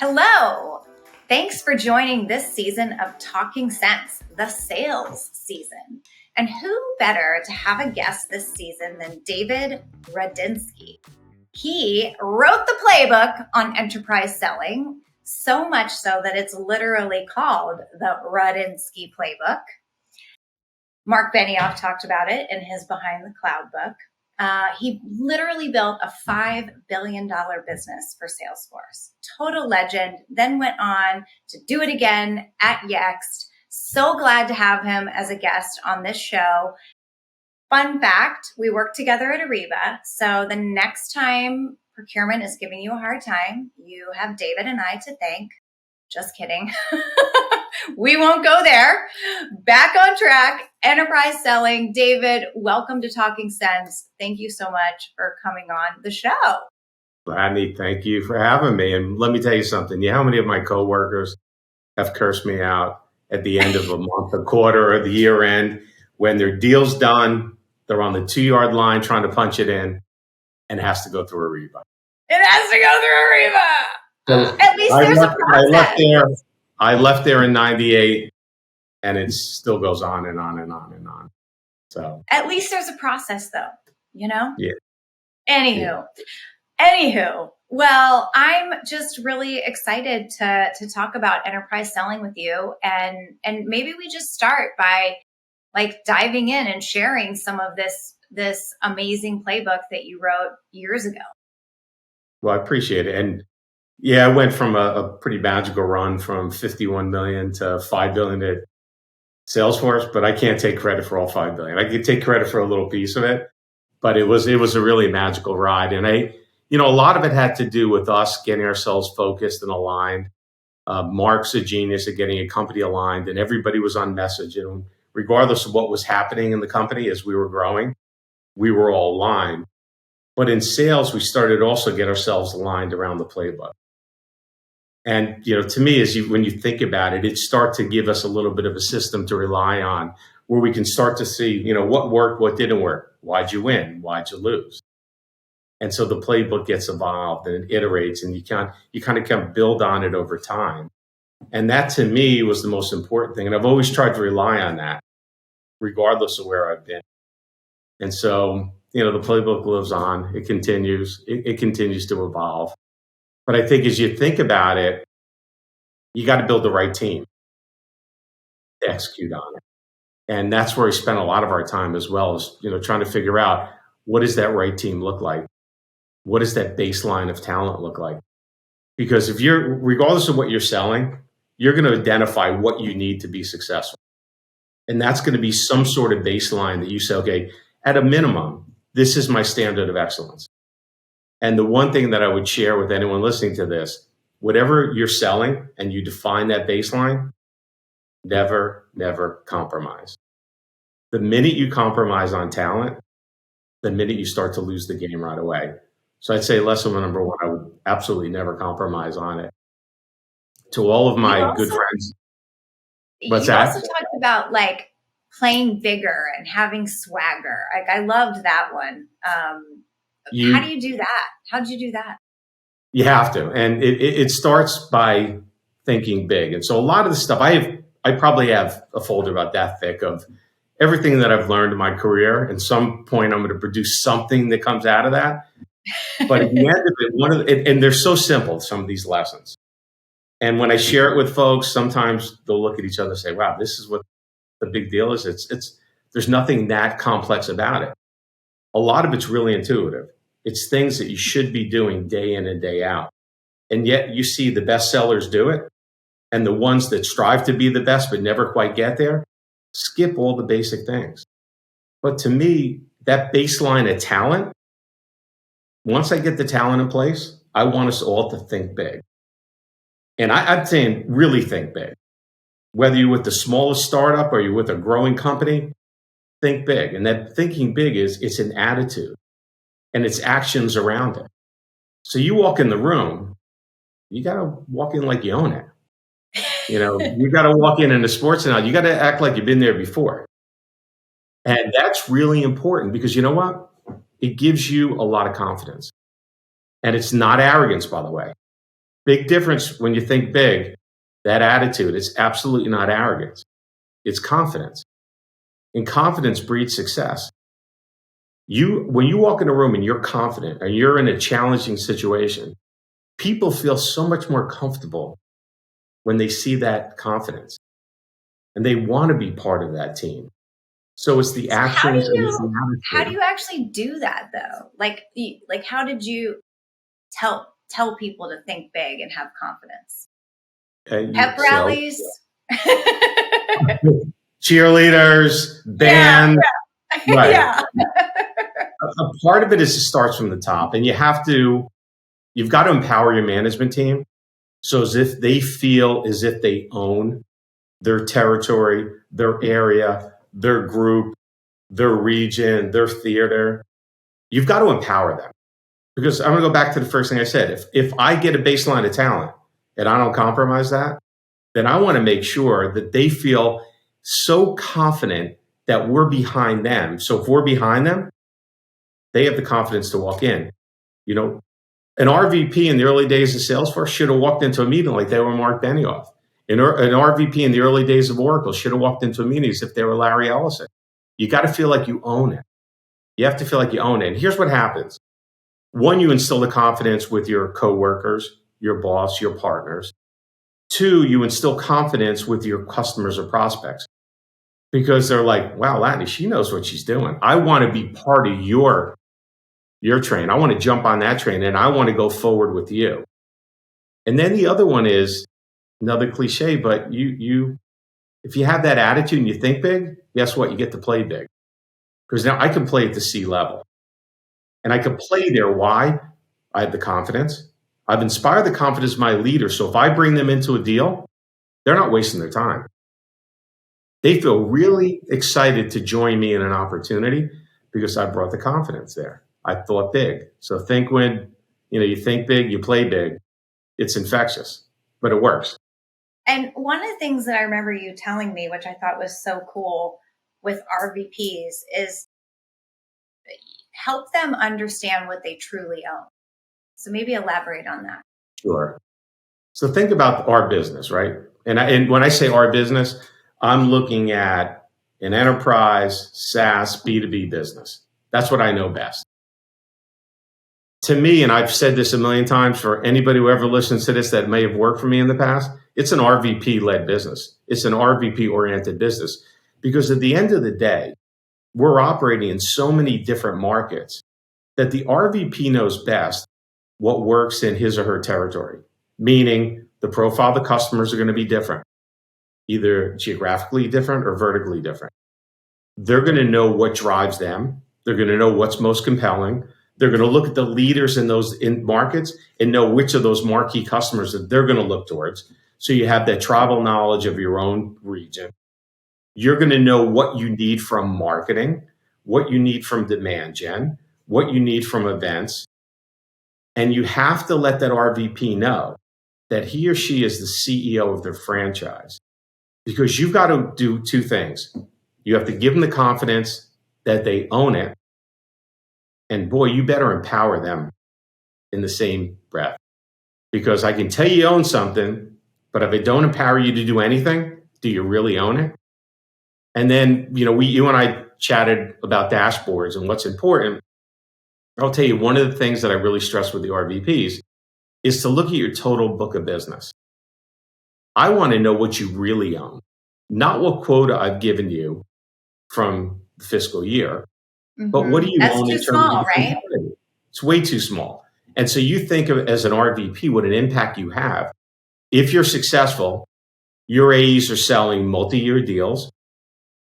Hello. Thanks for joining this season of TalkingSense, the sales season. And who better to have a guest this season than David Rudnitsky? He wrote the playbook on enterprise selling, so much so that it's literally called the Rudnitsky Playbook. Marc Benioff talked about it in his Behind the Cloud book. He literally built a $5 billion business for Salesforce. Total legend, then went on to do it again at Yext. So glad to have him as a guest on this show. Fun fact, we work together at Ariba. So the next time procurement is giving you a hard time, you have David and I to thank. Just kidding. We won't go there. Back on track, enterprise selling. David, welcome to TalkingSense. Thank you so much for coming on the show. Latané, thank you for having me. And let me tell you something. You know how many of my coworkers have cursed me out at the end of a month, a quarter, or the year end when their deal's done, they're on the 2-yard line trying to punch it in, and it has to go through Ariba. It has to go through Ariba. At least there's a process. I left there in 98, and it still goes on and on and on and on. So at least there's a process, though, you know? Yeah. Anywho, well, I'm just really excited to talk about enterprise selling with you. And maybe we just start by like diving in and sharing some of this amazing playbook that you wrote years ago. Well, I appreciate it. And yeah, I went from a pretty magical run from 51 million to 5 billion at Salesforce, but I can't take credit for all 5 billion. I could take credit for a little piece of it, but it was a really magical ride. And a lot of it had to do with us getting ourselves focused and aligned. Marc's a genius at getting a company aligned, and everybody was on message. And regardless of what was happening in the company as we were growing, we were all aligned. But in sales, we started also get ourselves aligned around the playbook. And, to me, when you think about it, it starts to give us a little bit of a system to rely on where we can start to see, what worked, what didn't work. Why'd you win? Why'd you lose? And so the playbook gets evolved and it iterates, and you kind of build on it over time. And that, to me, was the most important thing. And I've always tried to rely on that, regardless of where I've been. And so, the playbook lives on. It continues. It continues to evolve. But I think as you think about it, you got to build the right team to execute on it. And that's where we spent a lot of our time as well, is, trying to figure out, what does that right team look like? What does that baseline of talent look like? Because regardless of what you're selling, you're going to identify what you need to be successful. And that's going to be some sort of baseline that you say, okay, at a minimum, this is my standard of excellence. And the one thing that I would share with anyone listening to this, whatever you're selling and you define that baseline, never compromise. The minute you compromise on talent, the minute you start to lose the game right away. So I'd say lesson number one, I would absolutely never compromise on it. To all of my good friends. What's that? You also talked about like playing bigger and having swagger. Like I loved that one. How do you do that? How did you do that? You have to. And it starts by thinking big. And so a lot of the stuff, I probably have a folder about that thick of everything that I've learned in my career. At some point, I'm going to produce something that comes out of that. But at the end of it, and they're so simple, some of these lessons. And when I share it with folks, sometimes they'll look at each other and say, wow, this is what the big deal is. There's nothing that complex about it. A lot of it's really intuitive. It's things that you should be doing day in and day out. And yet you see the best sellers do it. And the ones that strive to be the best but never quite get there, skip all the basic things. But to me, that baseline of talent, once I get the talent in place, I want us all to think big. And I'm saying really think big. Whether you're with the smallest startup or you're with a growing company, think big. And that thinking big it's an attitude and it's actions around it. So you walk in the room, you got to walk in like you own it. You got to walk in a sports analogy. You got to act like you've been there before. And that's really important because you know what? It gives you a lot of confidence. And it's not arrogance, by the way. Big difference when you think big, that attitude is absolutely not arrogance. It's confidence. And confidence breeds success. When you walk in a room and you're confident and you're in a challenging situation, people feel so much more comfortable when they see that confidence. And they want to be part of that team. So it's the actions. How do you actually do that though? Like how did you tell people to think big and have confidence? Pep rallies, cheerleaders, band. Yeah. Right. Yeah. A part of it starts from the top, and you've got to empower your management team. So as if they feel as if they own their territory, their area, their group, their region, their theater. You've got to empower them. Because I'm going to go back to the first thing I said. If I get a baseline of talent and I don't compromise that, then I want to make sure that they feel so confident that we're behind them. So if we're behind them, they have the confidence to walk in. You know, an RVP in the early days of Salesforce should have walked into a meeting like they were Marc Benioff. An RVP in the early days of Oracle should have walked into a meeting as if they were Larry Ellison. You got to feel like you own it. You have to feel like you own it. And here's what happens. One, you instill the confidence with your coworkers, your boss, your partners. Two, you instill confidence with your customers or prospects because they're like, wow, Latané, she knows what she's doing. I want to be part of your train. I want to jump on that train and I want to go forward with you. And then the other one is another cliche, but if you have that attitude and you think big, guess what? You get to play big. Because now I can play at the C level. And I can play there. Why? I have the confidence. I've inspired the confidence of my leaders. So if I bring them into a deal, they're not wasting their time. They feel really excited to join me in an opportunity because I brought the confidence there. I thought big. So think when you think big, you play big. It's infectious, but it works. And one of the things that I remember you telling me, which I thought was so cool with RVPs, is help them understand what they truly own. So maybe elaborate on that. Sure. So think about our business, right? And when I say our business, I'm looking at an enterprise, SaaS, B2B business. That's what I know best. To me, and I've said this a million times for anybody who ever listens to this that may have worked for me in the past, it's an RVP-led business. It's an RVP-oriented business. Because at the end of the day, we're operating in so many different markets that the RVP knows best what works in his or her territory, meaning the profile of the customers are going to be different, either geographically different or vertically different. They're going to know what drives them. They're going to know what's most compelling. They're going to look at the leaders in those markets and know which of those marquee customers that they're going to look towards. So you have that tribal knowledge of your own region. You're going to know what you need from marketing, what you need from demand gen, what you need from events. And you have to let that RVP know that he or she is the CEO of their franchise. Because you've got to do two things. You have to give them the confidence that they own it. And boy, you better empower them in the same breath. Because I can tell you own something, but if I don't empower you to do anything, do you really own it? And then, you and I chatted about dashboards and what's important. I'll tell you, one of the things that I really stress with the RVPs is to look at your total book of business. I want to know what you really own, not what quota I've given you from the fiscal year, but what do you That's own too in terms small, of right? It's way too small. And so you think of it as an RVP, what an impact you have. If you're successful, your AEs are selling multi-year deals.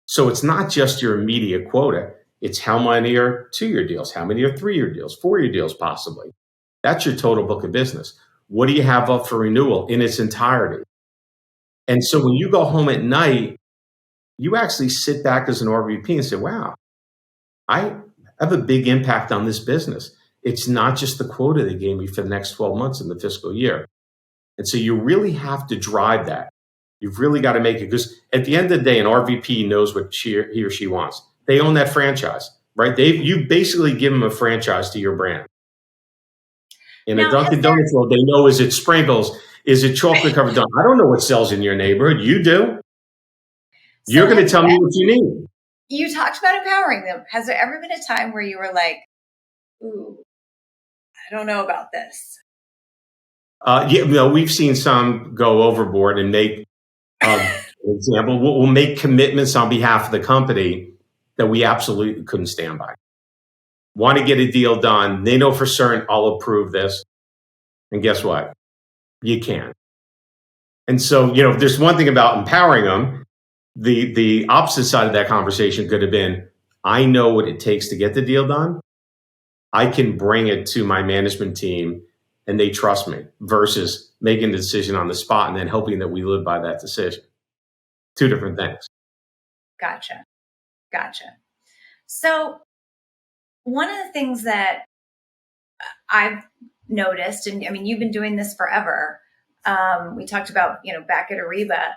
So it's not just your immediate quota. It's how many are 2-year deals, how many are 3-year deals, 4-year deals possibly. That's your total book of business. What do you have up for renewal in its entirety? And so when you go home at night, you actually sit back as an RVP and say, wow, I have a big impact on this business. It's not just the quota they gave me for the next 12 months in the fiscal year. And so you really have to drive that. You've really got to make it, because at the end of the day, an RVP knows what he or she wants. They own that franchise, right? You basically give them a franchise to your brand. In a Now, has Dunkin' there, Donuts world, they know, is it sprinkles? Is it chocolate covered donut? I don't know what sells in your neighborhood. You do. so You're going have to tell me what you need. you talked about empowering them. Has there ever been a time where you were like, ooh, I don't know about this? Yeah, no, we've seen some go overboard and make, for example, we'll make commitments on behalf of the company that we absolutely couldn't stand by. Want to get a deal done. They know for certain I'll approve this. And guess what? You can't. And so, there's one thing about empowering them. The opposite side of that conversation could have been, I know what it takes to get the deal done. I can bring it to my management team and they trust me, versus making the decision on the spot and then hoping that we live by that decision. Two different things. Gotcha. So one of the things that I've noticed, and I mean, you've been doing this forever. We talked about, back at Ariba,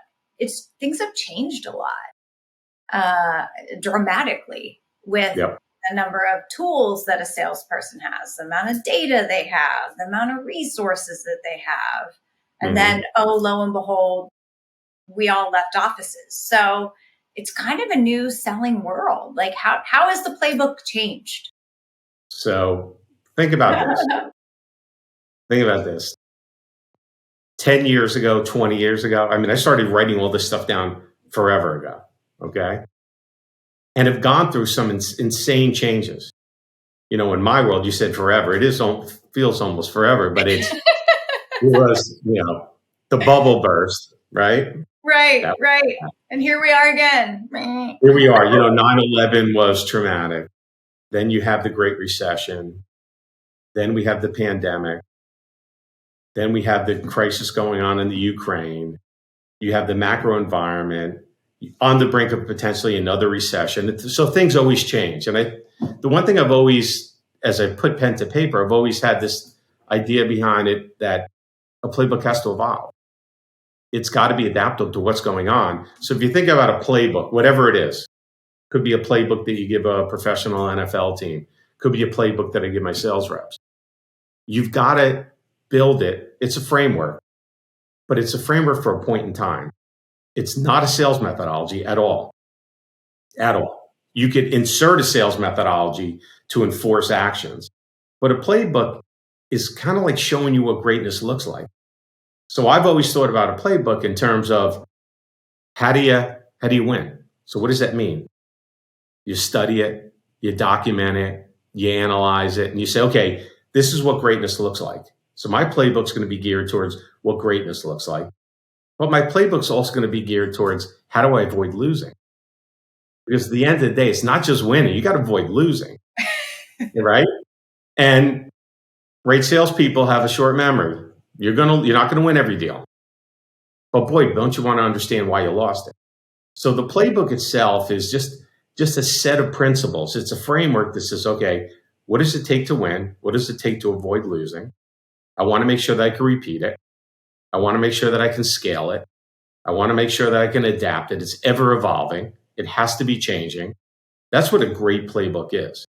things have changed a lot, dramatically, with Yep. the number of tools that a salesperson has, the amount of data they have, the amount of resources that they have. And then, lo and behold, we all left offices. So it's kind of a new selling world. Like, how has the playbook changed? So think about this. Think about this. 10 years ago, 20 years ago, I mean, I started writing all this stuff down forever ago. Okay. And have gone through some insane changes. In my world, you said forever. Feels almost forever, but it was, the bubble burst, right? Right. And here we are again. Here we are. 9/11 was traumatic. Then you have the Great Recession. Then we have the pandemic. Then we have the crisis going on in the Ukraine. You have the macro environment on the brink of potentially another recession. So things always change. And the one thing I've always, as I put pen to paper, I've always had this idea behind it that a playbook has to evolve. It's got to be adaptable to what's going on. So if you think about a playbook, whatever it is, could be a playbook that you give a professional NFL team, could be a playbook that I give my sales reps. You've got to build it. It's a framework, but it's a framework for a point in time. It's not a sales methodology at all. At all. You could insert a sales methodology to enforce actions, but a playbook is kind of like showing you what greatness looks like. So I've always thought about a playbook in terms of how do you win? So what does that mean? You study it, you document it, you analyze it, and you say, okay, this is what greatness looks like. So my playbook's going to be geared towards what greatness looks like. But my playbook's also going to be geared towards how do I avoid losing? Because at the end of the day, it's not just winning. You got to avoid losing, right? And great salespeople have a short memory. You're not going to win every deal. But boy, don't you want to understand why you lost it? So the playbook itself is just a set of principles. It's a framework that says, okay, what does it take to win? What does it take to avoid losing? I want to make sure that I can repeat it. I want to make sure that I can scale it. I want to make sure that I can adapt it. It's ever evolving. It has to be changing. That's what a great playbook is.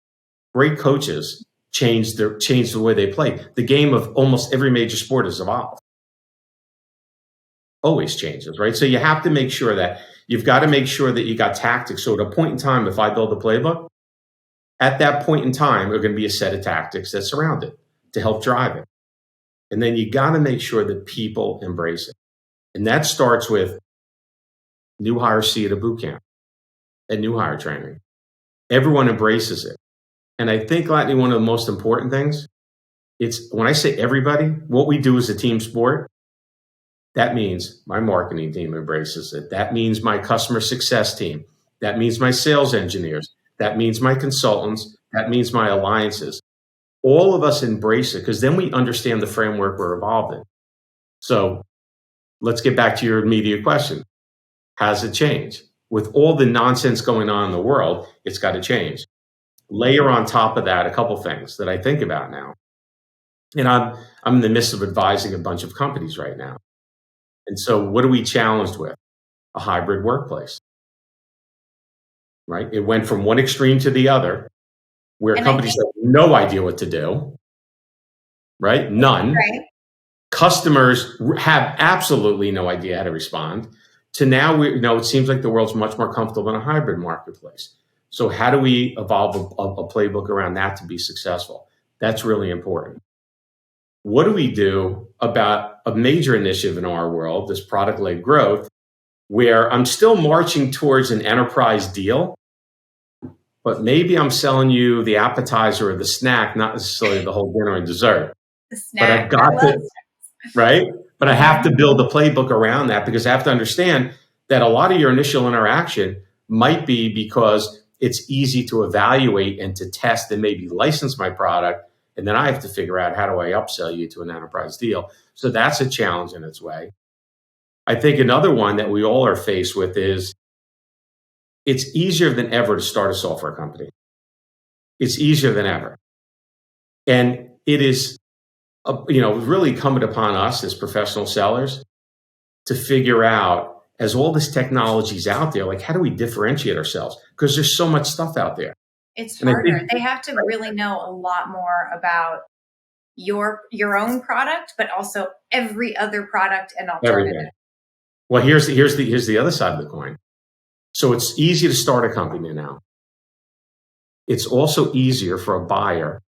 Great coaches change the way they play. The game of almost every major sport has evolved. Always changes, right? So you have to make sure that you've got to make sure that you got tactics. So at a point in time, if I build a playbook, at that point in time, there are going to be a set of tactics that surround it to help drive it. And then you got to make sure that people embrace it. And that starts with new hires see it at boot camp and new hire training. Everyone embraces it. And I think, Latané, one of the most important things, it's when I say everybody, what we do is a team sport. That means my marketing team embraces it. That means my customer success team. That means my sales engineers. That means my consultants. That means my alliances. All of us embrace it because then we understand the framework we're involved in. So let's get back to your immediate question. Has it changed? With all the nonsense going on in the world, it's got to change. Layer on top of that a couple things that I think about now. And I'm in the midst of advising a bunch of companies right now. And so what are we challenged with? A hybrid workplace, right? It went from one extreme to the other, where companies have no idea what to do. right? None. Right. Customers have absolutely no idea how to respond. To now, it seems like the world's much more comfortable in a hybrid marketplace. So how do we evolve a playbook around that to be successful? That's really important. What do we do about a major initiative in our world, this product-led growth, where I'm still marching towards an enterprise deal, but maybe I'm selling you the appetizer or the snack, not necessarily the whole dinner and dessert. The But snack. I've got to, right? But I have to Mhm. build a playbook around that because I have to understand that a lot of your initial interaction might be because it's easy to evaluate and to test and maybe license my product. And then I have to figure out how do I upsell you to an enterprise deal. So that's a challenge in its way. I think another one that we all are faced with is it's easier than ever to start a software company. It's easier than ever. And it is, really incumbent upon us as professional sellers to figure out, as all this technology is out there, like how do we differentiate ourselves? Because there's so much stuff out there. It's And I harder. think, They have to really know a lot more about your own product, but also every other product and alternative. everything. Well, here's the other side of the coin. So it's easy to start a company now. It's also easier for a buyer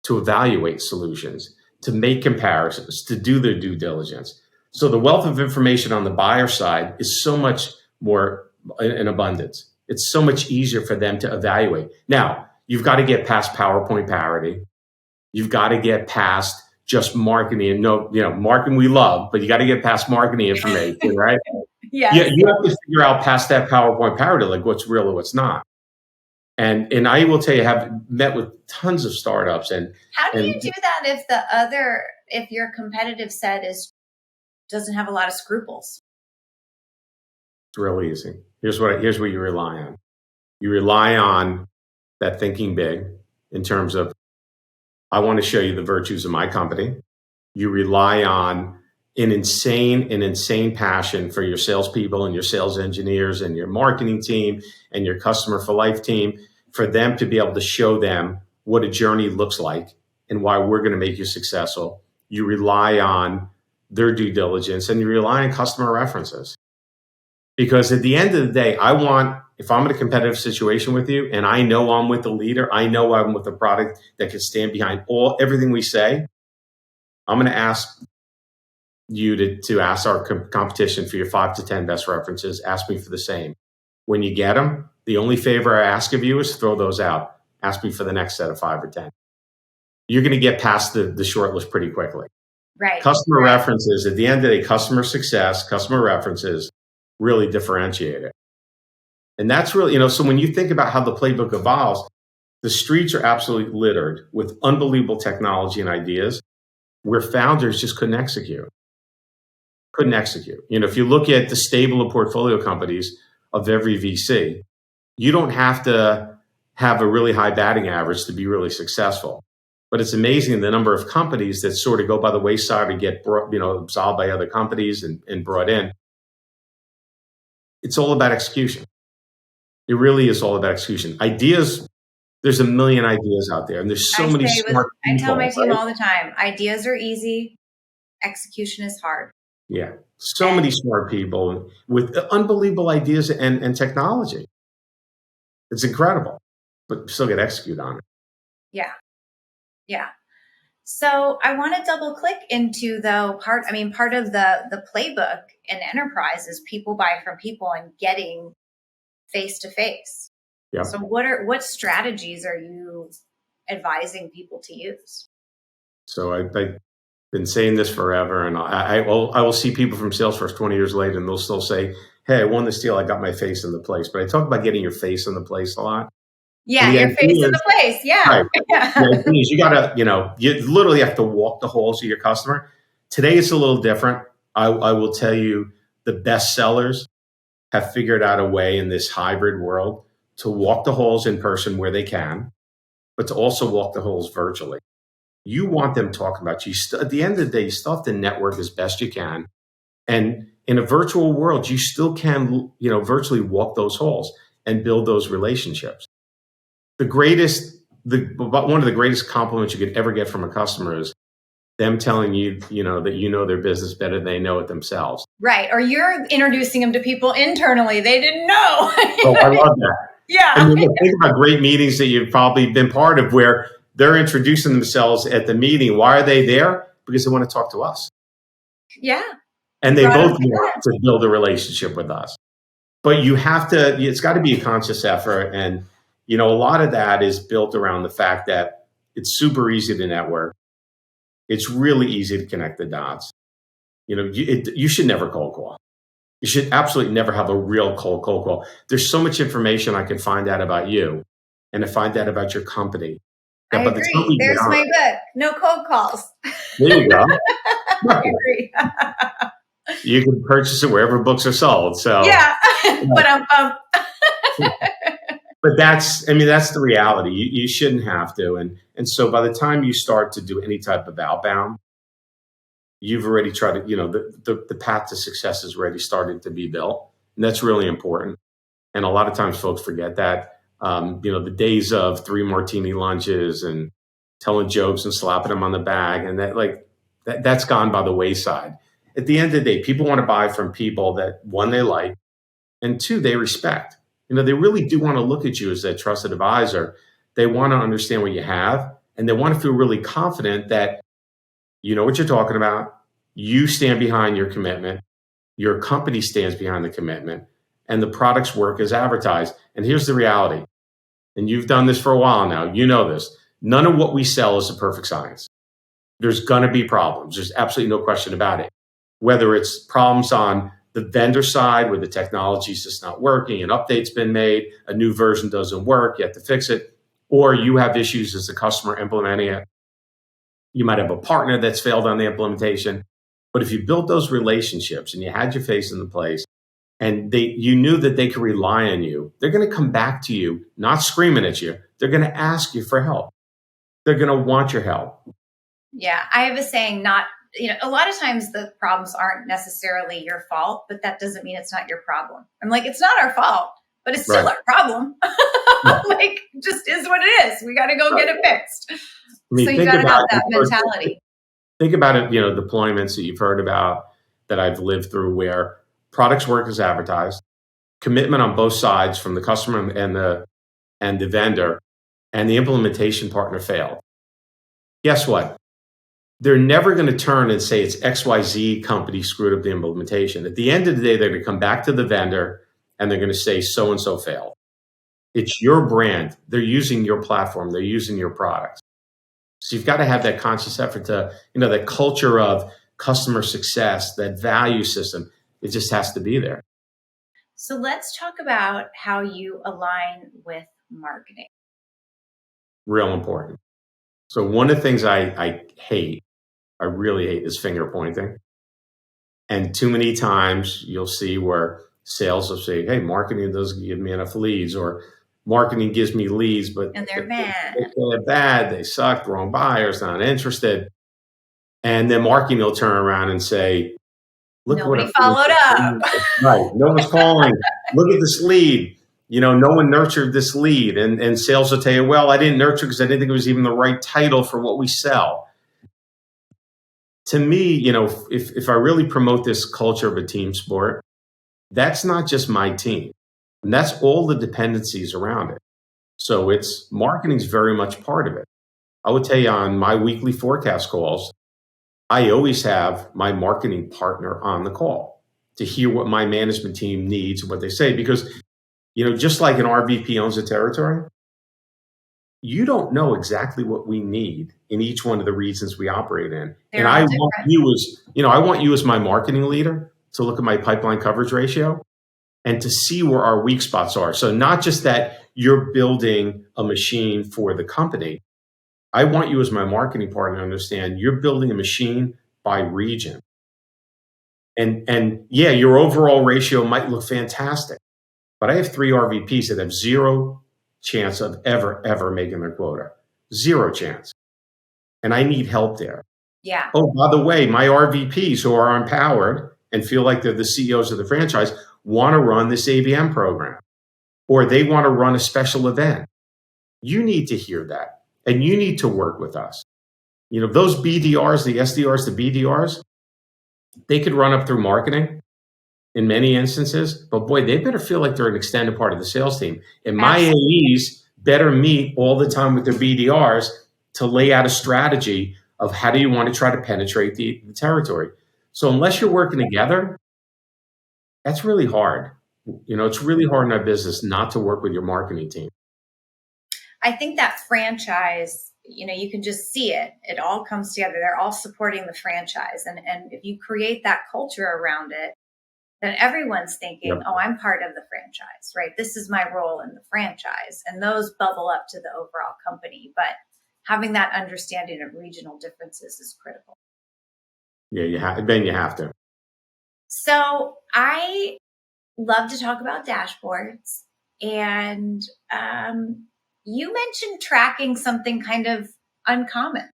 to evaluate solutions, to make comparisons, to do their due diligence. So the wealth of information on the buyer side is so much more in abundance. It's so much easier for them to evaluate. Now, you've got to get past PowerPoint parity. You've got to get past just marketing. And marketing we love, but you got to get past marketing information, right? Yes. Yeah, you have to figure out past that PowerPoint parity, like what's real and what's not. And I will tell you, have met with tons of startups. And how do you do that if your competitive set doesn't have a lot of scruples? It's real easy. Here's what you rely on. You rely on that thinking big in terms of, I want to show you the virtues of my company. You rely on an insane passion for your salespeople and your sales engineers and your marketing team and your customer for life team, for them to be able to show them what a journey looks like and why we're going to make you successful. You rely on their due diligence and you rely on customer references. Because at the end of the day, if I'm in a competitive situation with you and I know I'm with the leader, I know I'm with a product that can stand behind everything we say, I'm going to ask you to ask our competition for your 5 to 10 best references. Ask me for the same. When you get them, the only favor I ask of you is throw those out. Ask me for the next set of 5 or 10. You're going to get past the short list pretty quickly. Right. Customer references, at the end of the day, customer success, customer references really differentiate it. And that's really, so when you think about how the playbook evolves, the streets are absolutely littered with unbelievable technology and ideas where founders just couldn't execute. If you look at the stable of portfolio companies of every VC, you don't have to have a really high batting average to be really successful. But it's amazing the number of companies that sort of go by the wayside or get absorbed by other companies and brought in. It's all about execution. It really is all about execution. Ideas, there's a million ideas out there, and there's so many smart people. I tell my team all the time, ideas are easy, execution is hard. Yeah, so many smart people with unbelievable ideas and technology. It's incredible, but still get execute on it. Yeah. So I want to double click into part of the playbook in enterprise is people buy from people and getting face to face. So what strategies are you advising people to use? So I've been saying this forever, and I will see people from Salesforce 20 years later, and they'll still say, "Hey, I won this deal. I got my face in the place." But I talk about getting your face in the place a lot. Yeah, your face in the place. Yeah. Right. The thing is, you gotta, you literally have to walk the halls of your customer. Today it's a little different. I will tell you, the best sellers have figured out a way in this hybrid world to walk the halls in person where they can, but to also walk the halls virtually. You want them talking about you. At the end of the day, you still have to network as best you can. And in a virtual world, you still can, virtually walk those halls and build those relationships. One of the greatest compliments you could ever get from a customer is, them telling you, that you know their business better than they know it themselves. Right. Or you're introducing them to people internally they didn't know. Oh, I love that. Yeah. I mean, think about great meetings that you've probably been part of where they're introducing themselves at the meeting. Why are they there? Because they want to talk to us. Yeah. And they both want to build a relationship with us. But it's got to be a conscious effort. And, a lot of that is built around the fact that it's super easy to network. It's really easy to connect the dots. You should never cold call. You should absolutely never have a real cold call. There's so much information I can find out about you and to find out about your company. I agree. There's my book, No Cold Calls. There you go. I agree. You can purchase it wherever books are sold. So yeah, but But that's the reality. You shouldn't have to. And so by the time you start to do any type of outbound, you've already tried to, the path to success is already starting to be built. And that's really important. And a lot of times folks forget that. The days of 3 martini lunches and telling jokes and slapping them on the back, and that's gone by the wayside. At the end of the day, people want to buy from people that, one, they like, and two, they respect. They really do want to look at you as a trusted advisor. They want to understand what you have, and they want to feel really confident that you know what you're talking about. You stand behind your commitment. Your company stands behind the commitment, and the products work as advertised. And here's the reality. And you've done this for a while now. You know this. None of what we sell is a perfect science. There's going to be problems. There's absolutely no question about it. Whether it's problems on the vendor side where the technology's just not working, an update's been made, a new version doesn't work, you have to fix it, or you have issues as a customer implementing it. You might have a partner that's failed on the implementation. But if you built those relationships and you had your face in the place and you knew that they could rely on you, they're going to come back to you, not screaming at you. They're going to ask you for help. They're going to want your help. Yeah, I have a saying, a lot of times the problems aren't necessarily your fault, but that doesn't mean it's not your problem. I'm like, it's not our fault, but it's still our problem. Just is what it is. We got to go get it fixed. So you got to have that mentality. Think about it, deployments that you've heard about that I've lived through where products work as advertised, commitment on both sides from the customer and the vendor, and the implementation partner failed. Guess what? They're never going to turn and say it's XYZ company screwed up the implementation. At the end of the day, they're going to come back to the vendor and they're going to say so-and-so failed. It's your brand. They're using your platform. They're using your products. So you've got to have that conscious effort to, that culture of customer success, that value system. It just has to be there. So let's talk about how you align with marketing. Real important. So one of the things I really hate is finger pointing. And too many times you'll see where sales will say, hey, marketing doesn't give me enough leads, or marketing gives me leads, but and they're bad. They're bad. They suck. The wrong buyers, not interested. And then marketing will turn around and say, look, nobody followed up. Right. No one's calling. Look at this lead. No one nurtured this lead. And sales will tell you, well, I didn't nurture because I didn't think it was even the right title for what we sell. To me, if I really promote this culture of a team sport, that's not just my team. And that's all the dependencies around it. So marketing is very much part of it. I would tell you on my weekly forecast calls, I always have my marketing partner on the call to hear what my management team needs and what they say. Because, just like an RVP owns a territory, you don't know exactly what we need in each one of the regions we operate in. And I want you as my marketing leader to look at my pipeline coverage ratio and to see where our weak spots are. So not just that you're building a machine for the company. I want you as my marketing partner to understand you're building a machine by region. And yeah, your overall ratio might look fantastic, but I have 3 RVPs that have 0 chance of ever making their quota. 0 chance. And I need help there. Yeah. Oh, by the way, my RVPs who are empowered and feel like they're the CEOs of the franchise want to run this ABM program, or they want to run a special event. You need to hear that, and you need to work with us. Those BDRs, the SDRs, the BDRs, they could run up through marketing in many instances, but boy, they better feel like they're an extended part of the sales team. And my AEs better meet all the time with their BDRs to lay out a strategy of how do you want to try to penetrate the territory. So unless you're working together, that's really hard. It's really hard in our business not to work with your marketing team. I think that franchise, you can just see it. It all comes together. They're all supporting the franchise. And if you create that culture around it, then everyone's thinking, Yep. oh, I'm part of the franchise, right? This is my role in the franchise. And those bubble up to the overall company. But having that understanding of regional differences is critical. Yeah, you have to. So I love to talk about dashboards. And you mentioned tracking something kind of uncommon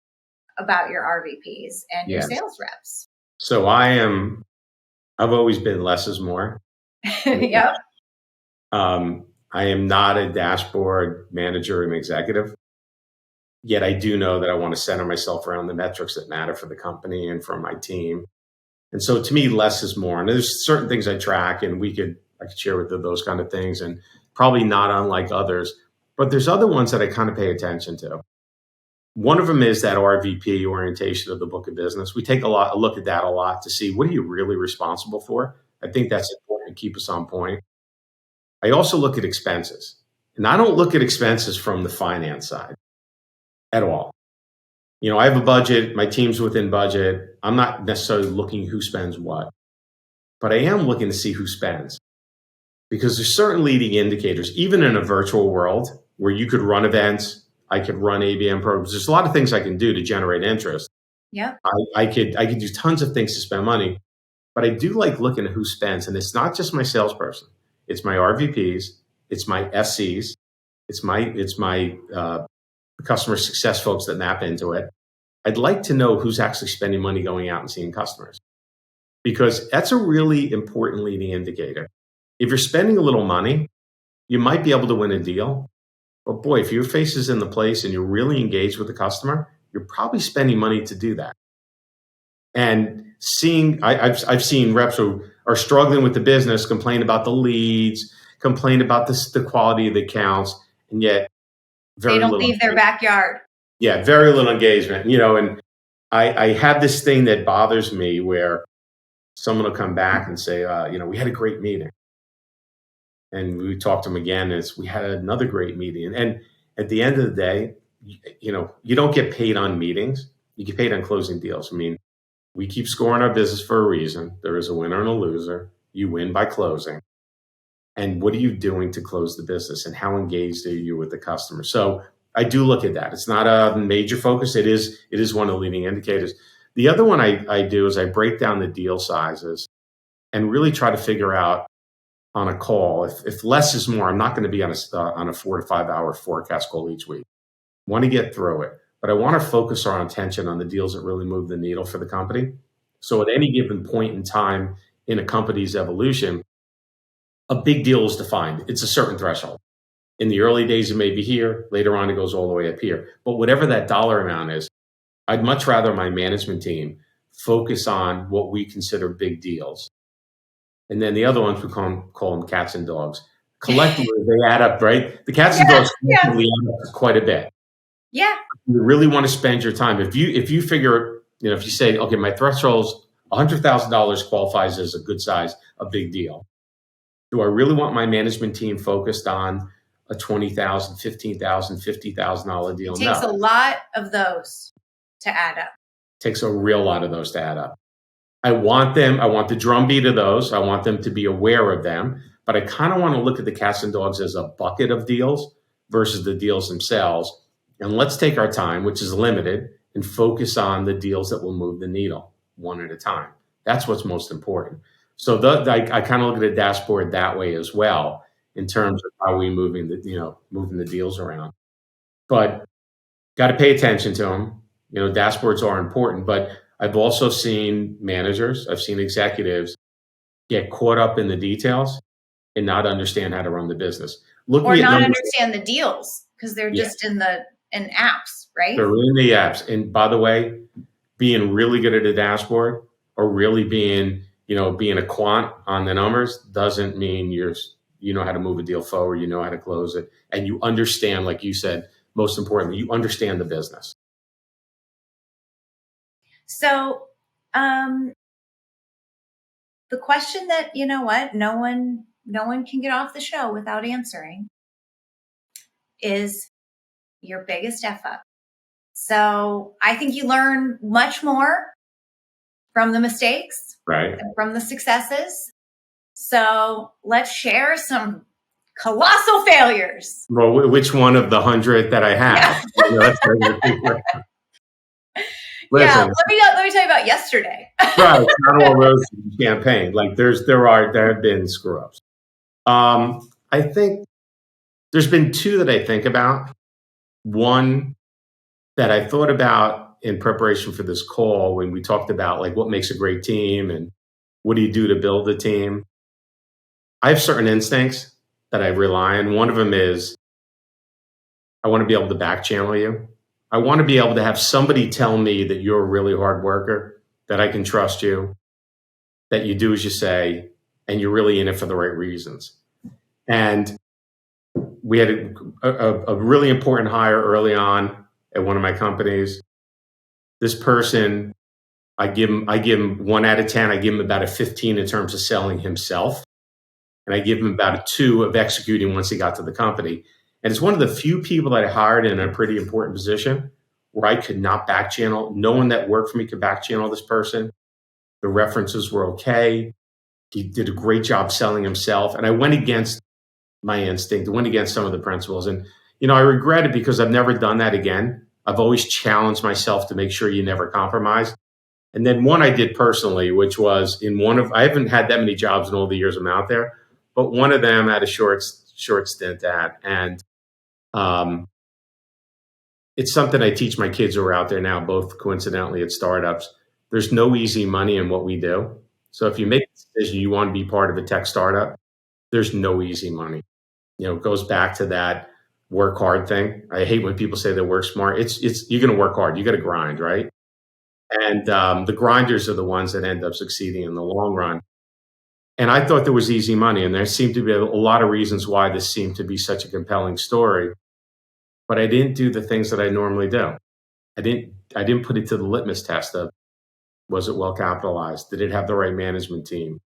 about your RVPs and your sales reps. So I've always been less is more. Yep. I am not a dashboard manager and executive, yet I do know that I want to center myself around the metrics that matter for the company and for my team. And so to me, less is more. And there's certain things I track, and I could share with you those kind of things, and probably not unlike others. But there's other ones that I kind of pay attention to. One of them is that RVP orientation of the book of business. We take a look at that a lot to see what are you really responsible for. I think that's important to keep us on point. I also look at expenses, and I don't look at expenses from the finance side at all. I have a budget, my team's within budget. I'm not necessarily looking who spends what, but I am looking to see who spends, because there's certain leading indicators, even in a virtual world where you could run events, I could run ABM programs. There's a lot of things I can do to generate interest. Yeah. I could do tons of things to spend money, but I do like looking at who spends. And it's not just my salesperson. It's my RVPs. It's my SCs. It's my customer success folks that map into it. I'd like to know who's actually spending money going out and seeing customers, because that's a really important leading indicator. If you're spending a little money, you might be able to win a deal. But boy, if your face is in the place and you're really engaged with the customer, you're probably spending money to do that. And I've seen reps who are struggling with the business, complain about the leads, complain about the quality of the accounts, and yet they don't leave their backyard. Yeah, very little engagement. And I have this thing that bothers me where someone will come back and say, we had a great meeting. And we talked to them again, and we had another great meeting. And at the end of the day, you don't get paid on meetings. You get paid on closing deals. I mean, we keep scoring our business for a reason. There is a winner and a loser. You win by closing. And what are you doing to close the business, and how engaged are you with the customer? So I do look at that. It's not a major focus. It is one of the leading indicators. The other one I do is I break down the deal sizes and really try to figure out on a call, if less is more. I'm not going to be on a 4 to 5 hour forecast call each week. I want to get through it, but I want to focus our attention on the deals that really move the needle for the company. So at any given point in time in a company's evolution, a big deal is defined. It's a certain threshold. In the early days, it may be here. Later on, it goes all the way up here. But whatever that dollar amount is, I'd much rather my management team focus on what we consider big deals. And then the other ones, we call them cats and dogs. Collectively, they add up, right? The cats and dogs collectively add up quite a bit. Yeah. You really want to spend your time. If you figure, if you say, okay, my threshold's $100,000 qualifies as a good size, a big deal. Do I really want my management team focused on a $20,000, $15,000, $50,000 deal? It takes a lot of those to add up. It takes a real lot of those to add up. I want the drumbeat of those. I want them to be aware of them, but I kind of want to look at the cats and dogs as a bucket of deals versus the deals themselves. And let's take our time, which is limited, and focus on the deals that will move the needle one at a time. That's what's most important. So I kind of look at a dashboard that way as well, in terms of how we moving the deals around. But got to pay attention to them. Dashboards are important, but I've also seen managers, I've seen executives get caught up in the details and not understand how to run the business. Or not understand the deals because they're just in the in apps, right? They're in the apps. And by the way, being really good at a dashboard or really being a quant on the numbers doesn't mean you know how to move a deal forward, you know how to close it, and you understand, like you said, most importantly, you understand the business. So, the question that, no one can get off the show without answering is your biggest F up. So I think you learn much more from the mistakes, right, and from the successes. So let's share some colossal failures. Well, which one of the 100 that I have? Yeah. Listen, let me tell you about yesterday. Right, not all roses and champagne. Like there have been screw ups. I think there's been two that I think about. One that I thought about in preparation for this call when we talked about like what makes a great team and what do you do to build a team. I have certain instincts that I rely on. One of them is I want to be able to back channel you. I want to be able to have somebody tell me that you're a really hard worker, that I can trust you, that you do as you say, and you're really in it for the right reasons. And we had a really important hire early on at one of my companies. This person, I give him 1 out of 10. I give him about a 15 in terms of selling himself. And I give him about a 2 of executing once he got to the company. And it's one of the few people that I hired in a pretty important position where I could not back channel. No one that worked for me could back channel this person. The references were okay. He did a great job selling himself. And I went against my instinct. I went against some of the principles. And, I regret it because I've never done that again. I've always challenged myself to make sure you never compromise. And then one I did personally, which was I haven't had that many jobs in all the years I'm out there, but one of them had a short stint at. And it's something I teach my kids who are out there now, both coincidentally at startups. There's no easy money in what we do. So if you make a decision, you want to be part of a tech startup, there's no easy money. It goes back to that work hard thing. I hate when people say they work smart. It's you're going to work hard. You got to grind, right? And the grinders are the ones that end up succeeding in the long run. And I thought there was easy money, and there seemed to be a lot of reasons why this seemed to be such a compelling story. But I didn't do the things that I normally do. I didn't put it to the litmus test of, was it well capitalized? Did it have the right management team?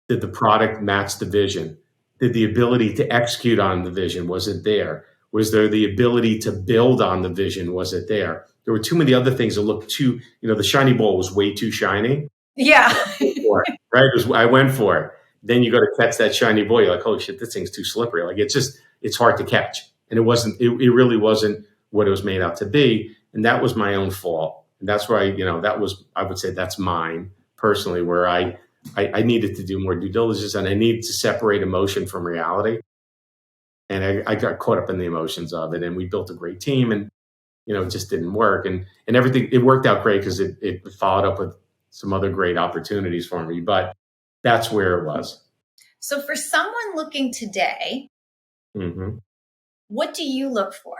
Did the product match the vision? Did the ability to execute on the vision, was it there? Was there the ability to build on the vision? Was it there? There were too many other things that looked too, the shiny ball was way too shiny. Yeah. Right? I went for it. Then you go to catch that shiny ball. You're like, holy shit, this thing's too slippery. Like it's hard to catch. And it really wasn't what it was made out to be. And that was my own fault. And that's where I would say that's mine personally, where I needed to do more due diligence and I needed to separate emotion from reality. And I got caught up in the emotions of it. And we built a great team and, it just didn't work. And everything, it worked out great because it followed up with some other great opportunities for me. But that's where it was. So for someone looking today, mm-hmm. What do you look for?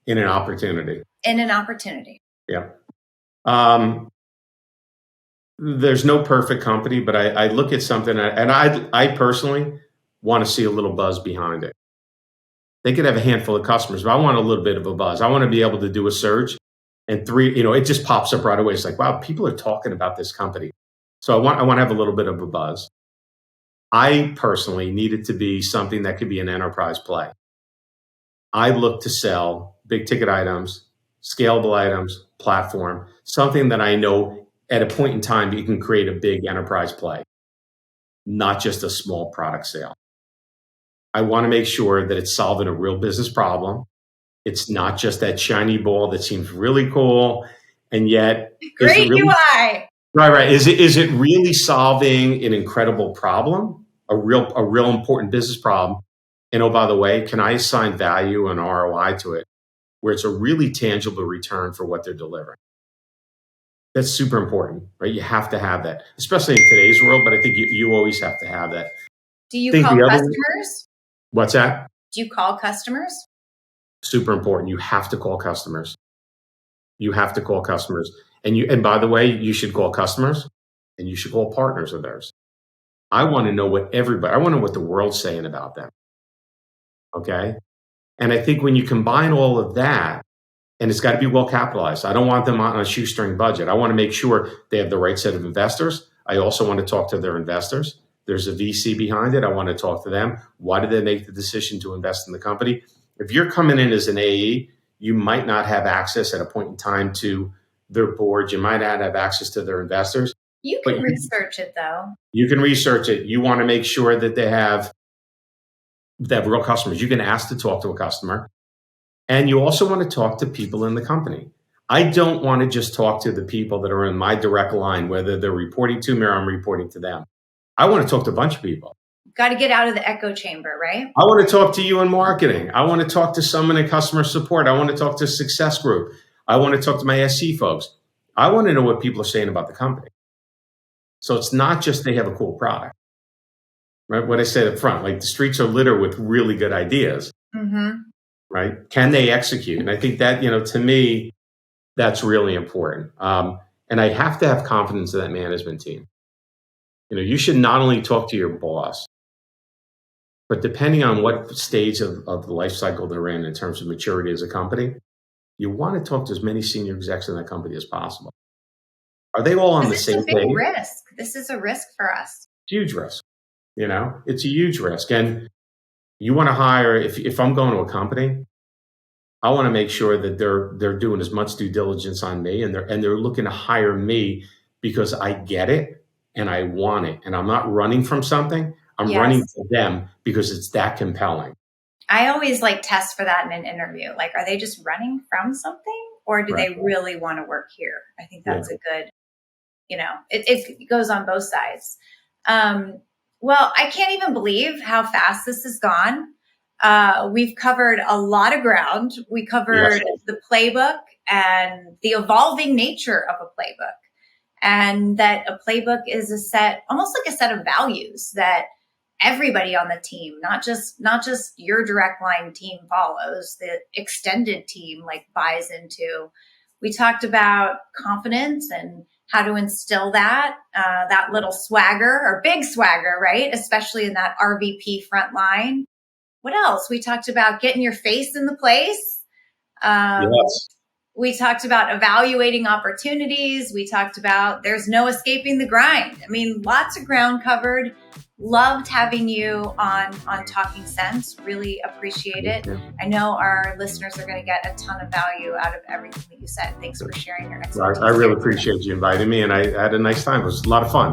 In an opportunity. Yeah. There's no perfect company, but I look at something and I personally want to see a little buzz behind it. They could have a handful of customers, but I want a little bit of a buzz. I want to be able to do a search and it just pops up right away. It's like, wow, people are talking about this company. So I want to have a little bit of a buzz. I personally need it to be something that could be an enterprise play. I look to sell big ticket items, scalable items, platform, something that I know at a point in time you can create a big enterprise play, not just a small product sale. I want to make sure that it's solving a real business problem. It's not just that shiny ball that seems really cool and yet great UI. Right. Is it really solving an incredible problem, a real important business problem? And oh, by the way, can I assign value and ROI to it where it's a really tangible return for what they're delivering? That's super important, right? You have to have that, especially in today's world, but I think you always have to have that. Do you call customers? What's that? Do you call customers? Super important. You have to call customers. You have to call customers. And by the way, you should call customers and you should call partners of theirs. I want to know what the world's saying about them. Okay. And I think when you combine all of that, and it's got to be well capitalized. I don't want them on a shoestring budget. I want to make sure they have the right set of investors. I also want to talk to their investors. There's a VC behind it. I want to talk to them. Why did they make the decision to invest in the company? If you're coming in as an AE, you might not have access at a point in time to their board. You might not have access to their investors. You can research it, though. You can research it. You want to make sure that they have real customers. You can ask to talk to a customer. And you also want to talk to people in the company. I don't want to just talk to the people that are in my direct line, whether they're reporting to me or I'm reporting to them. I want to talk to a bunch of people. Got to get out of the echo chamber, right? I want to talk to you in marketing. I want to talk to someone in customer support. I want to talk to success group. I want to talk to my SC folks. I want to know what people are saying about the company. So it's not just they have a cool product, right? What I said up front, like the streets are littered with really good ideas. Mm-hmm. Right? Can they execute? And I think that, to me, that's really important. And I have to have confidence in that management team. You should not only talk to your boss, but depending on what stage of the life cycle they're in terms of maturity as a company, you want to talk to as many senior execs in that company as possible. Are they all on the same page? This is a big risk. This is a risk for us. Huge risk. It's a huge risk. And you want to hire, if I'm going to a company, I want to make sure that they're doing as much due diligence on me and they're looking to hire me because I get it and I want it. And I'm not running from something. I'm running for them because it's that compelling. I always test for that in an interview. Are they just running from something or do they really want to work here? I think that's a good, it goes on both sides. Well, I can't even believe how fast this has gone. We've covered a lot of ground. We covered the playbook and the evolving nature of a playbook, and that a playbook is almost like a set of values that everybody on the team, not just your direct line team follows, the extended team buys into. We talked about confidence and how to instill that little swagger or big swagger, right? Especially in that RVP front line. What else? We talked about getting your face in the place. We talked about evaluating opportunities. We talked about there's no escaping the grind. I mean, lots of ground covered. Loved having you on Talking Sense. Really appreciate it. I know our listeners are going to get a ton of value out of everything that you said. Thanks for sharing your expertise. I really appreciate you inviting me, and I had a nice time. It was a lot of fun.